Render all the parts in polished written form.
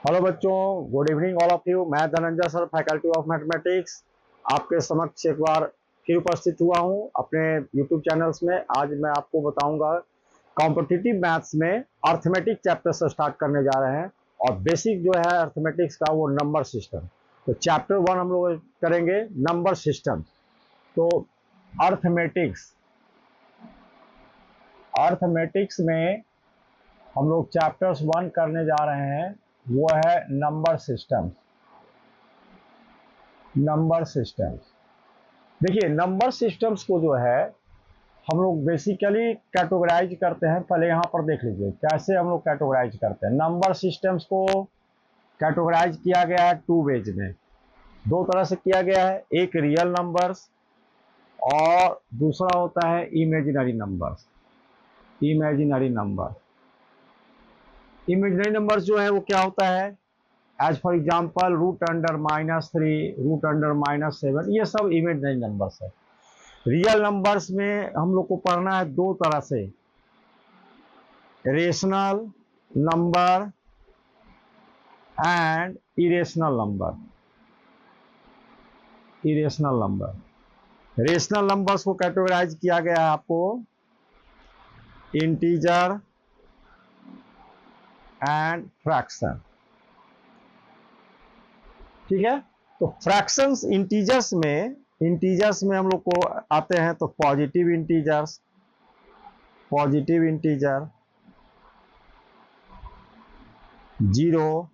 Hello बच्चों, good evening all of you. मैं Dhananjay sir, faculty of mathematics, आपके समक्ष एक बार फिर उपस्थित हुआ हूं अपने यूट्यूब चैनल्स में। आज मैं आपको बताऊंगा कॉम्पिटिटिव मैथ्स में अर्थमेटिक चैप्टर से स्टार्ट करने जा रहे हैं। और बेसिक जो है अर्थमेटिक्स का वो नंबर सिस्टम। तो चैप्टर 1 हम लोग करेंगे नंबर सिस्टम। तो अर्थमेटिक्स अर्थमेटिक्स में हम लोग चैप्टर्स 1 करने जा रहे हैं, वो है नंबर सिस्टम्स। नंबर सिस्टम्स, देखिए नंबर सिस्टम्स को जो है हम लोग बेसिकली कैटेगराइज करते हैं। पहले यहाँ पर देख लीजिए कैसे हम लोग कैटेगराइज करते हैं। नंबर सिस्टम्स को कैटेगराइज किया गया है टू वेज में, दो तरह से किया गया है। एक रियल नंबर्स और दूसरा होता है imaginary numbers. Imaginary number imaginary numbers जो है वो क्या होता है, एज फॉर एग्जाम्पल √√-3, √7, ये सब इमेजिनरी नंबर्स है। रियल नंबर्स में हम लोग को पढ़ना है दो तरह से, rational number and irrational number. Irrational number, rational numbers को कैटेगराइज किया गया है आपको इंटीजर एंड फ्रैक्शन। ठीक है, तो फ्रैक्शंस इंटीजर्स में हम लोग को आते हैं तो positive integers, zero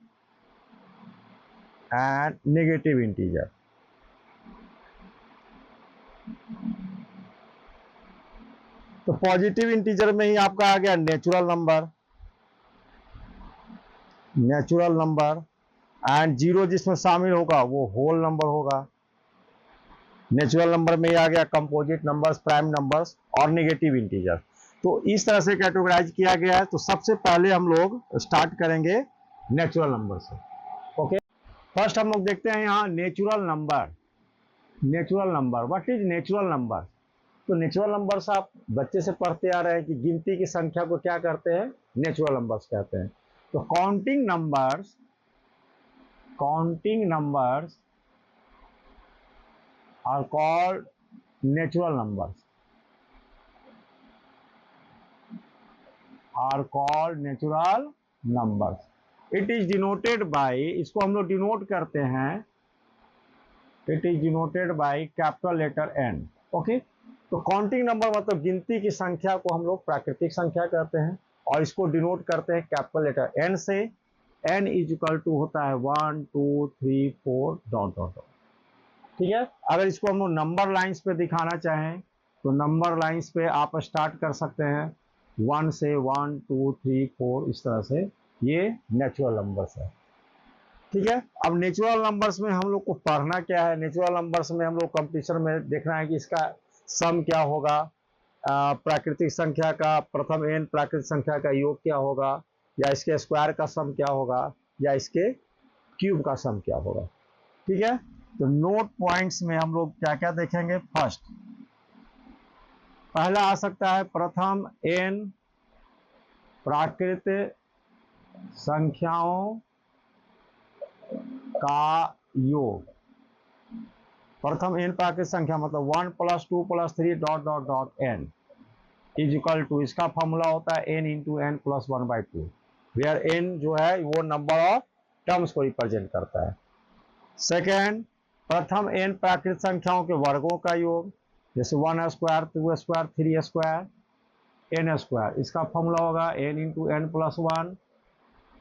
and negative integer. तो पॉजिटिव इंटीजर में ही आपका आ गया नेचुरल नंबर एंड जीरो जिसमें शामिल होगा वो होल नंबर होगा। नेचुरल नंबर में ही आ गया कंपोजिट नंबर्स, प्राइम नंबर्स और नेगेटिव इंटीजर। तो इस तरह से कैटेगराइज किया गया है। तो सबसे पहले हम लोग स्टार्ट करेंगे नेचुरल नंबर से। ओके, फर्स्ट हम लोग देखते हैं यहाँ natural number. What is natural number? तो नेचुरल नंबर्स आप बच्चे से पढ़ते आ रहे हैं कि गिनती की संख्या को क्या करते हैं, नेचुरल नंबर्स कहते हैं। तो counting numbers are called natural numbers. It is denoted by, इसको हम लोग डिनोट करते हैं, it is denoted by capital letter n. Okay, तो काउंटिंग नंबर मतलब गिनती की संख्या को हम लोग प्राकृतिक संख्या कहते हैं और इसको डिनोट करते हैं कैपिटल लेटर n से। n इज इक्वल टू होता है 1 2 3 4 डॉट डॉट डॉट। ठीक है, अगर इसको हम लोग नंबर लाइंस पे दिखाना चाहें तो नंबर लाइंस पे आप स्टार्ट कर सकते हैं 1 से 1 2 3 4, इस तरह से ये नेचुरल नंबर्स है। ठीक है, अब नेचुरल नंबर्स में हम लोग को पढ़ना क्या है। नेचुरल नंबर्स में हम लोग कंपटीशन में देखना है कि इसका सम क्या होगा, प्राकृतिक संख्या का प्रथम n प्राकृतिक संख्या का योग क्या होगा, या इसके स्क्वायर का सम क्या होगा, या इसके क्यूब का सम क्या होगा। ठीक है, तो नोट पॉइंट्स में हम लोग क्या क्या देखेंगे। फर्स्ट, पहला आ सकता है प्रथम n प्राकृतिक संख्याओं का योग। प्रथम n प्राकृतिक संख्या मतलब 1 + 2 + 3 dot dot dot n is equal to, इसका फॉर्मूला होता है n into n plus 1/2, where n जो है वो नंबर ऑफ टर्म्स को रिप्रेजेंट करता है। सेकेंड, प्रथम n प्राकृतिक संख्याओं के वर्गों का योग, जैसे 1 square 2 square 3 square n square, इसका फॉर्मूला होगा n into n plus 1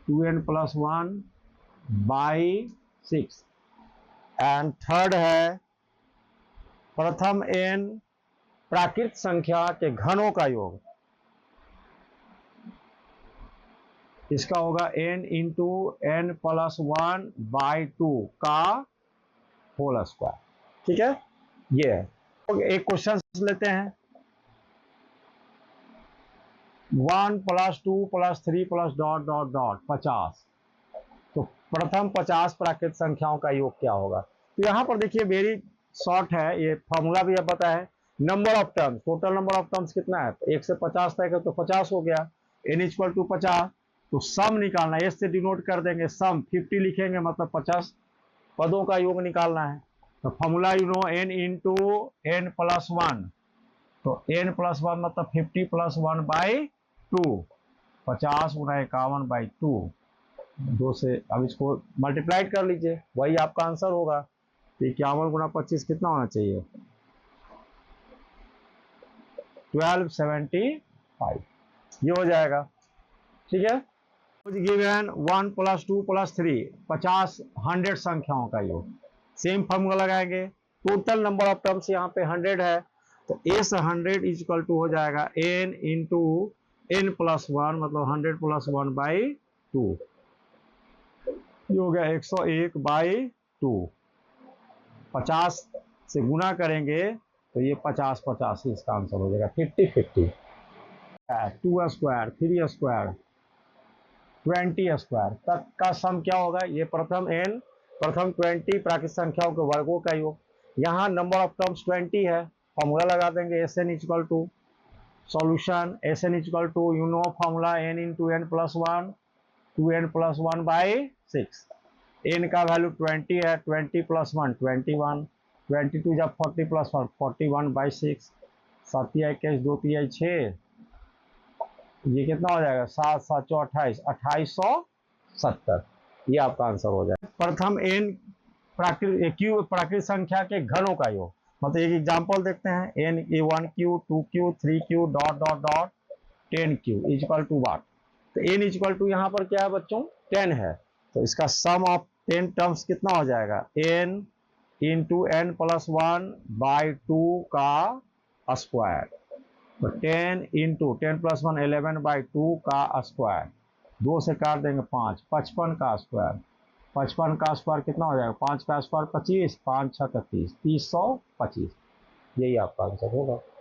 2n plus 1/6। And third है प्रथम n प्राकृतिक संख्या के घनों का योग, इसका होगा n इंटू n प्लस 1/2 का होल स्क्वायर। ठीक है, ये है। एक क्वेश्चन लेते हैं, 1 + 2 + 3 + डॉट डॉट डॉट 50। तो प्रथम 50 प्राकृतिक संख्याओं का योग क्या होगा। तो यहां पर देखिए वेरी शॉर्ट है, ये फॉर्मूला भी अब पता है। Number of terms, total number of terms कितना है, तो 1 से 50 तक है तो 50 हो गया, n = 50। तो सम निकालना, एस से डिनोट कर देंगे सम, 50 लिखेंगे मतलब 50 पदों का योग निकालना है। तो formula you know n into N plus one, तो n प्लस वन मतलब 50 प्लस वन बाई टू, 50 गुना 51 बाई टू, दो से अब इसको मल्टीप्लाइड कर लीजिए, वही आपका आंसर होगा। तो 51 गुना 25 कितना होना चाहिए, 1275, ये हो जाएगा। ठीक है, गिवन 1 प्लस 2 प्लस 3, 50 100 संख्याओं का योग, सेम फॉर्मूला लगाएंगे। टोटल नंबर ऑफ टर्म्स यहाँ पे 100 है, तो एस 100 इक्वल टू हो जाएगा n into N plus one, मतलब 100 प्लस वन बाई टू, ये हो गया 101 बाई टू। 50 से गुना करेंगे तो ये 50 50, इसका आंसर हो जाएगा 50 50। 2 स्क्वायर 3 स्क्वायर 20 स्क्वायर तक का सम क्या होगा, ये प्रथम n प्रथम 20 प्राकृतिक संख्याओं के वर्गों का योग। यहाँ नंबर ऑफ टर्म्स 20 है, फॉर्मूला लगा देंगे S N equal to, solution S N equal to you know formula n into N plus one, 2n plus one by 6, n का वैल्यू 20 है, 20 प्लस वन 21, 22 जब 40 प्लस वन 41 बाई 6, 7 21 2 3 6, ये कितना हो जाएगा 7 7 28, 2870, ये आपका आंसर हो जाएगा। प्रथम n प्राकृतिक संख्या के घनों का योग, मतलब एक एग्जांपल देखते हैं, n a 1q 2q 3q dot dot dot 10q equal to what. तो n इक्वल टू यहाँ पर क्या है बच्चों 10 है, तो इसका सम ऑफ 10 टर्म्स कितना हो जाएगा, n into N plus one by two का स्क्वायर, तो 10 into 10 plus one 11 by two का स्क्वायर, 2 से काट देंगे 5, 55 का स्क्वायर, 55 का स्क्वायर कितना हो जाएगा, 5 का स्क्वायर 25, 5 6 30, 3025, यही आपका आंसर होगा।